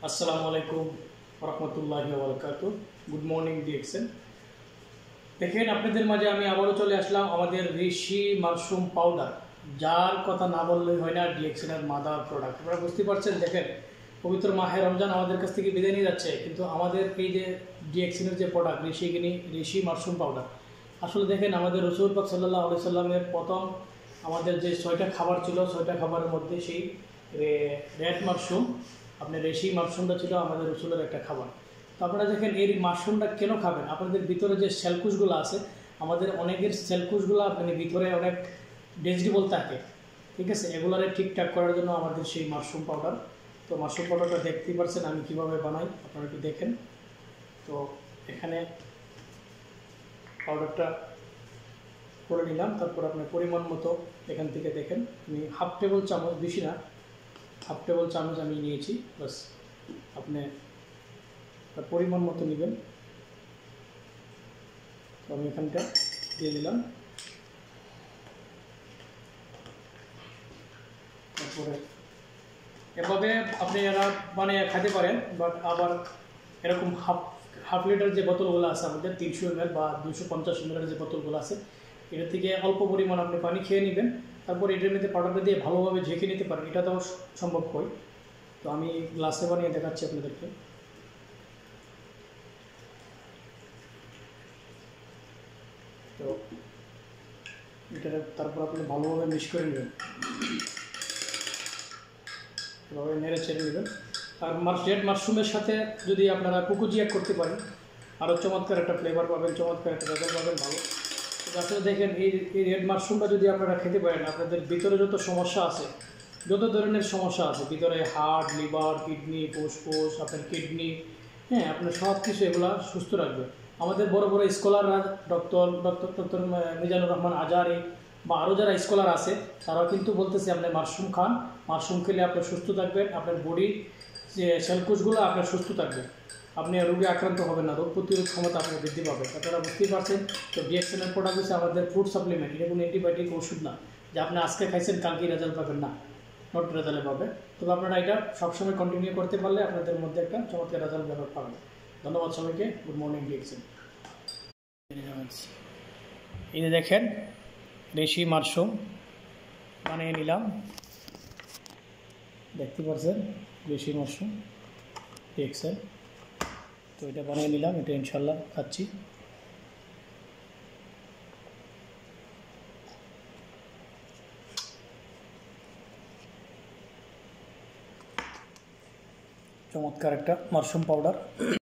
আসসালামু আলাইকুম রহমতুল্লাহি ওয়া বারাকাতুহু। Good morning DXN. দেখেন আপনাদের মাঝে আমি আবারও চলে আসলাম আমাদের ঋষি মাশরুম পাউডার, যার কথা না বললেই হয় না, ডিএক্সএনের মাদার প্রোডাক্ট। আপনারা বুঝতে পারছেন, দেখেন পবিত্র মাহে রমজান আমাদের কাছ থেকে বিদায় নিয়ে যাচ্ছে, কিন্তু আমাদের এই যে ডিএক্সএনের যে প্রোডাক্ট ঋষি মাশরুম পাউডার, আসলে দেখেন আমাদের রসুল পাক সাল্লাল্লাহু আলাইহি সাল্লামের প্রথম আমাদের যে 6টা খাবার ছিল, 6টা খাবারের মধ্যে সেই রেড মাশরুম, আপনার ঋষি মাশরুমটা ছিল আমাদের রসুলের একটা খাবার। তো আপনারা দেখেন এই মাশরুমটা কেন খাবেন, আপনাদের ভিতরে যে সেলকুশগুলো আছে, আমাদের অনেকের সেলকুশগুলো আপনার ভিতরে অনেক ভেজিটেবল থাকে, ঠিক আছে, এগুলারে ঠিকঠাক করার জন্য আমাদের সেই মাশরুম পাউডার। তো মাশরুম পাউডারটা দেখতেই পারছেন আমি কিভাবে বানাই, আপনারা একটু দেখেন। তো এখানে পাউডারটা করে নিলাম, তারপর আপনার পরিমাণ মতো এখান থেকে দেখেন আমি হাফ টেবিল চামচ, বেশি না, হাফ টেবিল চামচ আমি নিয়েছি, বাস আপনি পরিমাণ মতো নেবেন। তো আমি এখানটা দিয়ে দিলাম, তারপরে এভাবে আপনি এরা বানিয়ে খেতে পারেন। বাট আবার এরকম হাফ লিটার যে বোতলগুলো আছে আমাদের 300 ml বা 250 ml যে বোতলগুলো আছে, এটা থেকে অল্প পরিমাণ আপনি পানি খেয়ে নেবেন, তারপর এটার মধ্যে পাউডারটা দিয়ে ভালোভাবে ঝেঁকে নিতে পারেন। এটা তো সম্ভব হয়। তো আমি গ্লাসে বানিয়ে দেখাচ্ছি আপনাদেরকে। তো এটা তারপর আপনি ভালোভাবে মিক্স করে নেবেন, এভাবে নেড়ে ছেড়ে নেবেন। আর রেড মাশরুমের সাথে যদি আপনারা কুকুজিয়া করতে পারেন, আরও চমৎকার একটা ফ্লেভার পাবেন, চমৎকার একটা রেজাল্ট পাবেন ভালো। তো আসলে দেখেন এই রেড মাশরুমটা যদি আপনারা খেতে পারেন, আপনাদের ভিতরে যত সমস্যা আছে, যত ধরনের সমস্যা আছে ভিতরে, হার্ট, লিভার, কিডনি, ফুসফুস, আপনার কিডনি, হ্যাঁ, আপনার সব কিছু এগুলো সুস্থ রাখবে। আমাদের বড় বড় স্কলাররা ডক্টর মিজানুর রহমান আজারি বা আরও যারা স্কলার আছে, তারাও কিন্তু বলতেছে আপনি মাশরুম খান, মাশরুম খেলে আপনি সুস্থ থাকবেন, আপনার বডির যে সেলকুশগুলো আপনার সুস্থ থাকবে, আপনি রোগে আক্রান্ত হবেন না, রোগ প্রতিরোধ ক্ষমতা আপনার বৃদ্ধি পাবে। আপনারা বুঝতেই পারছেন। তো ডিএক্সএনের প্রোডাক্ট হচ্ছে আমাদের ফুড সাপ্লিমেন্ট, এটা কোনো অ্যান্টিবায়োটিক ওষুধ না যে আপনি আজকে খাইছেন কালকে রেজাল্ট পাবেন, না, নট রেজাল্ট পাবে। তবে আপনারা এটা সবসময় কন্টিনিউ করতে পারলে আপনাদের মধ্যে একটা চমৎকার রেজাল্ট ব্যাপার পাবেন। ধন্যবাদ সবাইকে। Good morning DXN. এই যে দেখেন ঋষি মাশরুম বানিয়ে নিলাম, দেখতে পাচ্ছেন ঋষি মাশরুম ডিএক্সএন। তো এটা বানিয়ে নিলাম, এটা ইনশাল্লাহ খাচ্ছি। চমৎকার একটা মাশরুম পাউডার।